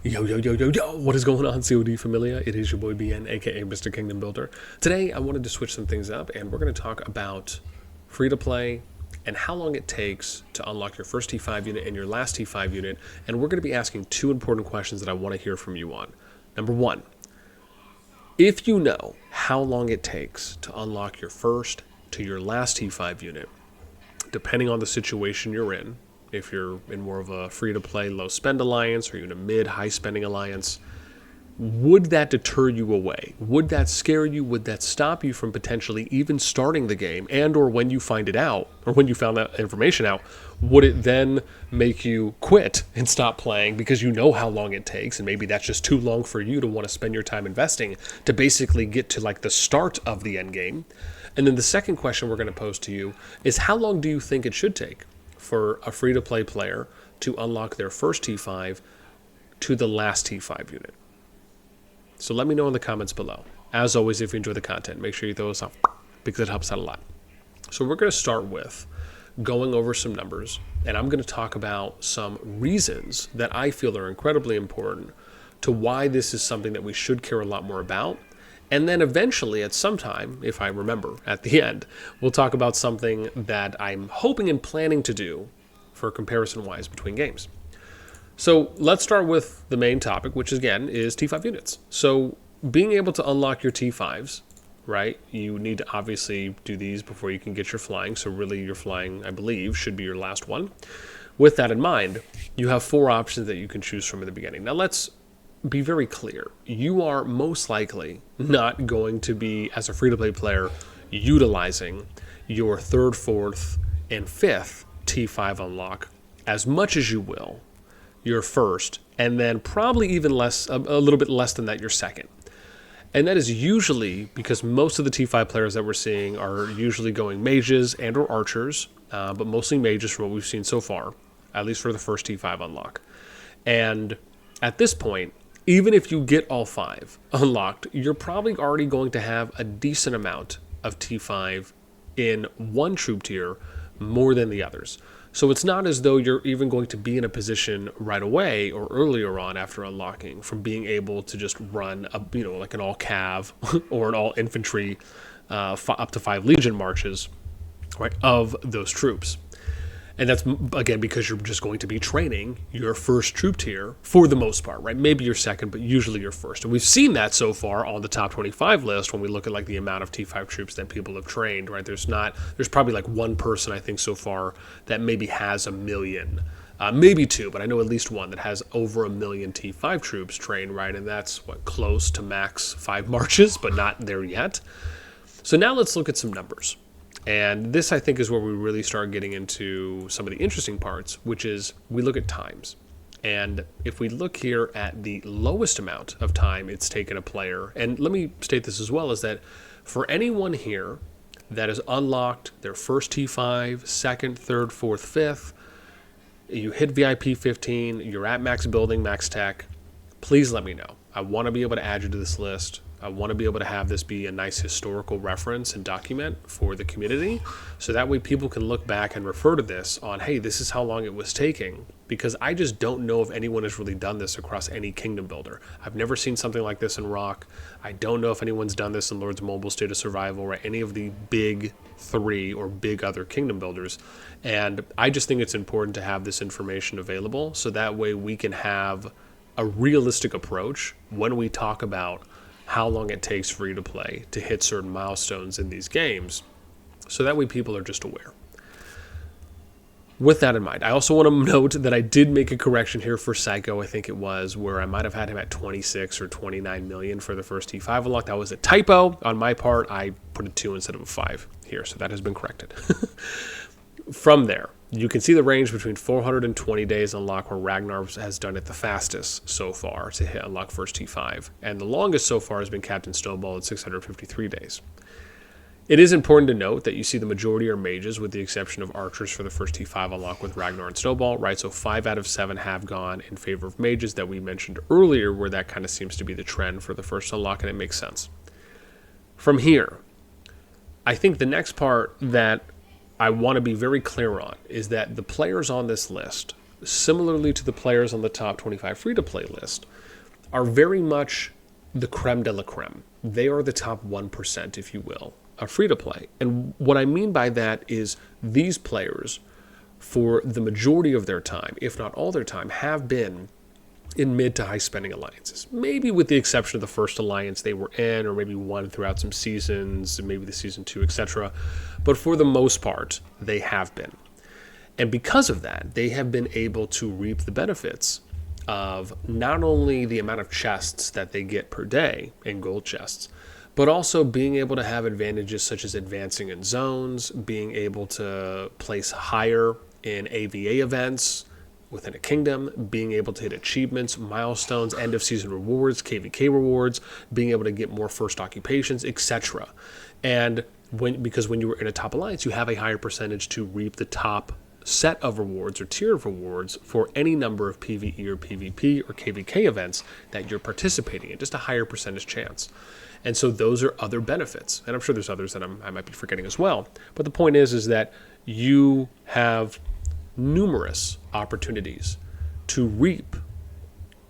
Yo, yo, yo, yo, yo, what is going on, CoD Familia? It is your boy BN, aka Mr. Kingdom Builder. Today, I wanted to switch some things up, and we're going to talk about free-to-play and how long it takes to unlock your first T5 unit and your last T5 unit, and we're going to be asking two important questions that I want to hear from you on. Number one, if you know how long it takes to unlock your first to your last T5 unit, depending on the situation you're in, if you're in more of a free-to-play, low-spend alliance, or you're in a mid-high-spending alliance, would that deter you away? Would that scare you? Would that stop you from potentially even starting the game? And or when you find it out, or when you found that information out, would it then make you quit and stop playing because you know how long it takes, and maybe that's just too long for you to want to spend your time investing to basically get to like the start of the end game? And then the second question we're going to pose to you is, how long do you think it should take for a free-to-play player to unlock their first T5 to the last T5 unit? So let me know in the comments below. As always, if you enjoy the content, make sure you throw us off because it helps out a lot. So we're going to start with going over some numbers, and I'm going to talk about some reasons that I feel are incredibly important to why this is something that we should care a lot more about. And then eventually, at some time, if I remember at the end, we'll talk about something that I'm hoping and planning to do for comparison-wise between games. So let's start with the main topic, which again is T5 units. So being able to unlock your T5s, right? You need to obviously do these before you can get your flying. So really your flying, I believe, should be your last one. With that in mind, you have four options that you can choose from in the beginning. Now let's be very clear. You are most likely not going to be, as a free-to-play player, utilizing your third, fourth, and fifth T5 unlock as much as you will your first, and then probably even less, a little bit less than that, your second. And that is usually because most of the T5 players that we're seeing are usually going mages and or archers, but mostly mages from what we've seen so far, at least for the first T5 unlock. And at this point, even if you get all five unlocked, you're probably already going to have a decent amount of T5 in one troop tier more than the others. So it's not as though you're even going to be in a position right away or earlier on after unlocking from being able to just run a, like an all cav or an all infantry up to 5 legion marches, right, of those troops. And that's, again, because you're just going to be training your first troop tier for the most part, right? Maybe your second, but usually your first. And we've seen that so far on the top 25 list when we look at like the amount of T5 troops that people have trained, right? There's probably like one person, I think, so far that maybe has 1 million, maybe two, but I know at least one that has over 1 million T5 troops trained, right? And that's what, close to max 5 marches, but not there yet. So now let's look at some numbers. And this, I think, is where we really start getting into some of the interesting parts, which is we look at times. And if we look here at the lowest amount of time it's taken a player, and let me state this as well, is that for anyone here that has unlocked their first T5, second, third, fourth, fifth, you hit VIP 15, you're at max building, max tech, please let me know. I want to be able to add you to this list. I want to be able to have this be a nice historical reference and document for the community, so that way people can look back and refer to this on, hey, this is how long it was taking, because I just don't know if anyone has really done this across any kingdom builder. I've never seen something like this in Rock. I don't know if anyone's done this in Lords Mobile, State of Survival, or any of the big three or big other kingdom builders. And I just think it's important to have this information available, so that way we can have a realistic approach when we talk about how long it takes free to play to hit certain milestones in these games, so that way people are just aware. With that in mind, I also want to note that I did make a correction here for Psycho, I think it was, where I might have had him at 26 or 29 million for the first T5 unlock. That was a typo on my part. I put a 2 instead of a 5 here, so that has been corrected. From there, you can see the range between 420 days unlock, where Ragnar has done it the fastest so far to hit unlock first T5. And the longest so far has been Captain Snowball at 653 days. It is important to note that you see the majority are mages, with the exception of archers for the first T5 unlock with Ragnar and Snowball, right? So 5 out of 7 have gone in favor of mages that we mentioned earlier, where that kind of seems to be the trend for the first unlock, and it makes sense. From here, I think the next part that I want to be very clear on is that the players on this list similarly to the players on the top 25 free-to-play list, are very much the creme de la creme. They are the top 1%, if you will, of free-to-play. And what I mean by that is these players, for the majority of their time, if not all their time, have been in mid to high spending alliances. Maybe with the exception of the first alliance they were in, or maybe one throughout some seasons, maybe the season 2, etc. But for the most part, they have been. And because of that, they have been able to reap the benefits of not only the amount of chests that they get per day in gold chests, but also being able to have advantages such as advancing in zones, being able to place higher in AVA events within a kingdom, being able to hit achievements, milestones, end of season rewards, KVK rewards, being able to get more first occupations, etc. And because when you were in a top alliance, you have a higher percentage to reap the top set of rewards or tier of rewards for any number of PvE or PvP or KVK events that you're participating in, just a higher percentage chance. And so those are other benefits. And I'm sure there's others that I might be forgetting as well. But the point is that you have numerous opportunities to reap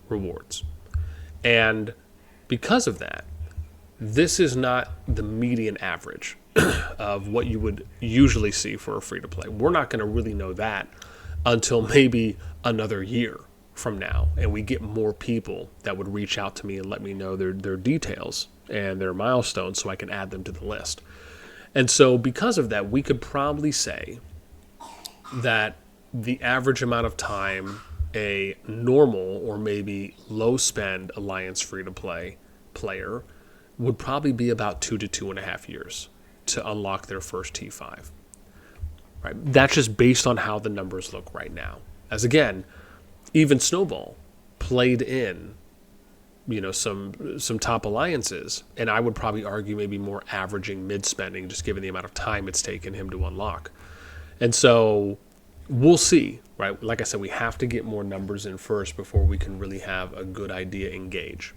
rewards. And because of that, this is not the median average of what you would usually see for a free-to-play. We're not going to really know that until maybe another year from now, and we get more people that would reach out to me and let me know their details and their milestones so I can add them to the list. And so because of that, we could probably say that the average amount of time a normal or maybe low-spend Alliance free-to-play player would probably be about 2 to 2.5 years to unlock their first T5. Right? That's just based on how the numbers look right now. As again, even Snowball played in, some top alliances, and I would probably argue maybe more averaging mid-spending, just given the amount of time it's taken him to unlock. And so we'll see, right? Like I said, we have to get more numbers in first before we can really have a good idea engage.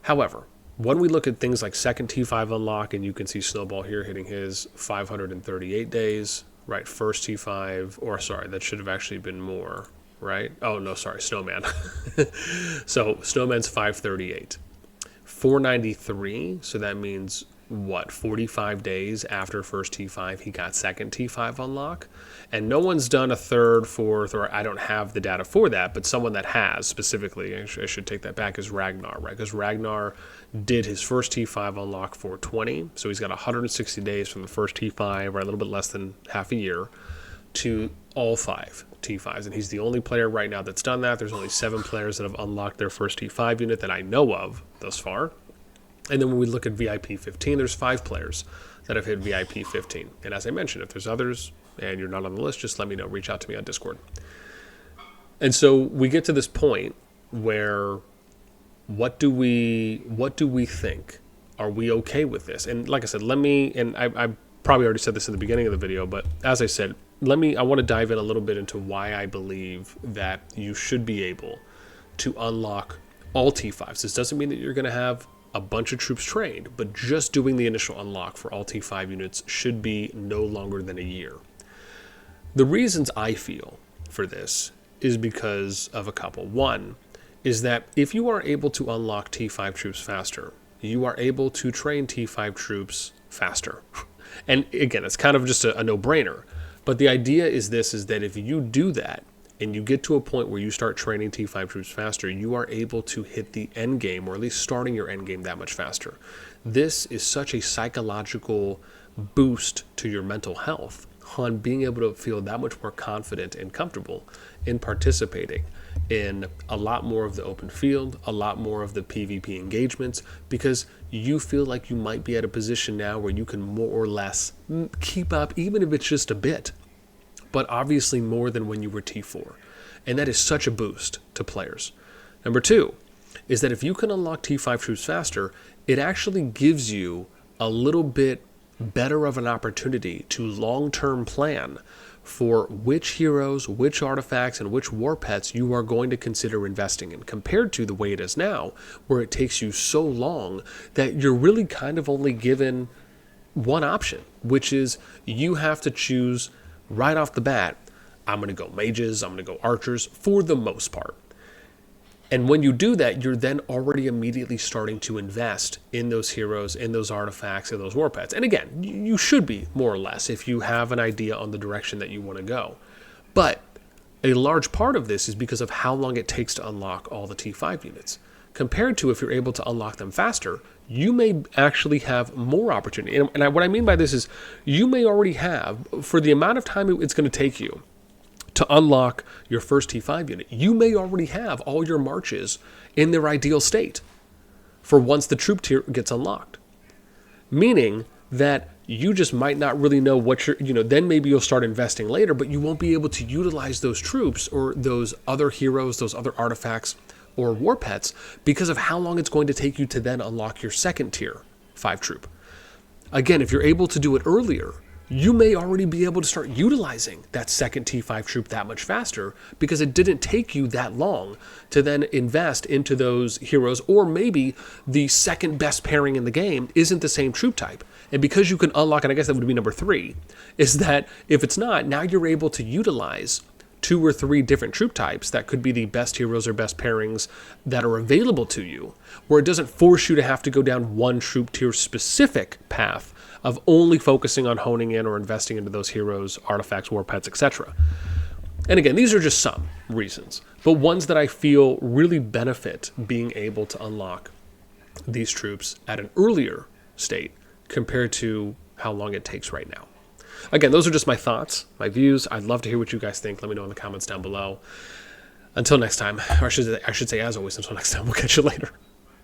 However, when we look at things like second T5 unlock, and you can see Snowball here hitting his 538 days, right? First T5, or sorry, that should have actually been more, right? Oh, no, sorry, Snowman. So Snowman's 538. 493, so that means what, 45 days after first T5, he got second T5 unlock. And no one's done a third, fourth, or I don't have the data for that, but someone that has specifically, I should take that back, is Ragnar, right? Because Ragnar did his first T5 unlock 420, so he's got 160 days from the first T5, or a little bit less than half a year, to all 5 T5s. And he's the only player right now that's done that. There's only 7 players that have unlocked their first T5 unit that I know of thus far. And then when we look at VIP 15, there's 5 players that have hit VIP 15. And as I mentioned, if there's others and you're not on the list, just let me know. Reach out to me on Discord. And so we get to this point where what do we think? Are we okay with this? And like I said, I probably already said this in the beginning of the video, but as I said, I want to dive in a little bit into why I believe that you should be able to unlock all T5s. This doesn't mean that you're going to have a bunch of troops trained, but just doing the initial unlock for all T5 units should be no longer than a year. The reasons I feel for this is because of a couple. One is that if you are able to unlock T5 troops faster, you are able to train T5 troops faster. And again, it's kind of just a no-brainer. But the idea is that if you do that, and you get to a point where you start training T5 troops faster, you are able to hit the end game, or at least starting your end game that much faster. This is such a psychological boost to your mental health on being able to feel that much more confident and comfortable in participating in a lot more of the open field, a lot more of the PvP engagements, because you feel like you might be at a position now where you can more or less keep up, even if it's just a bit, but obviously more than when you were T4. And that is such a boost to players. Number 2 is that if you can unlock T5 troops faster, it actually gives you a little bit better of an opportunity to long-term plan for which heroes, which artifacts, and which war pets you are going to consider investing in, compared to the way it is now, where it takes you so long that you're really kind of only given one option, which is you have to choose right off the bat I'm going to go mages, I'm going to go archers for the most part. And when you do that, you're then already immediately starting to invest in those heroes, in those artifacts, in those war pets. And again, you should be, more or less, if you have an idea on the direction that you want to go. But a large part of this is because of how long it takes to unlock all the T5 units. Compared to if you're able to unlock them faster, you may actually have more opportunity. And what I mean by this is you may already have, for the amount of time it's going to take you to unlock your first T5 unit, you may already have all your marches in their ideal state for once the troop tier gets unlocked. Meaning that you just might not really know what you're, then maybe you'll start investing later, but you won't be able to utilize those troops or those other heroes, those other artifacts or war pets because of how long it's going to take you to then unlock your second tier 5 troop. Again, if you're able to do it earlier, you may already be able to start utilizing that second T5 troop that much faster because it didn't take you that long to then invest into those heroes, or maybe the second best pairing in the game isn't the same troop type. And because you can unlock, and I guess that would be number 3, is that if it's not, now you're able to utilize 2 or 3 different troop types that could be the best heroes or best pairings that are available to you, where it doesn't force you to have to go down one troop tier specific path of only focusing on honing in or investing into those heroes, artifacts, war pets, etc. And again, these are just some reasons, but ones that I feel really benefit being able to unlock these troops at an earlier state compared to how long it takes right now. Again, those are just my thoughts, my views. I'd love to hear what you guys think. Let me know in the comments down below. Until next time, or I should say, as always, until next time, we'll catch you later.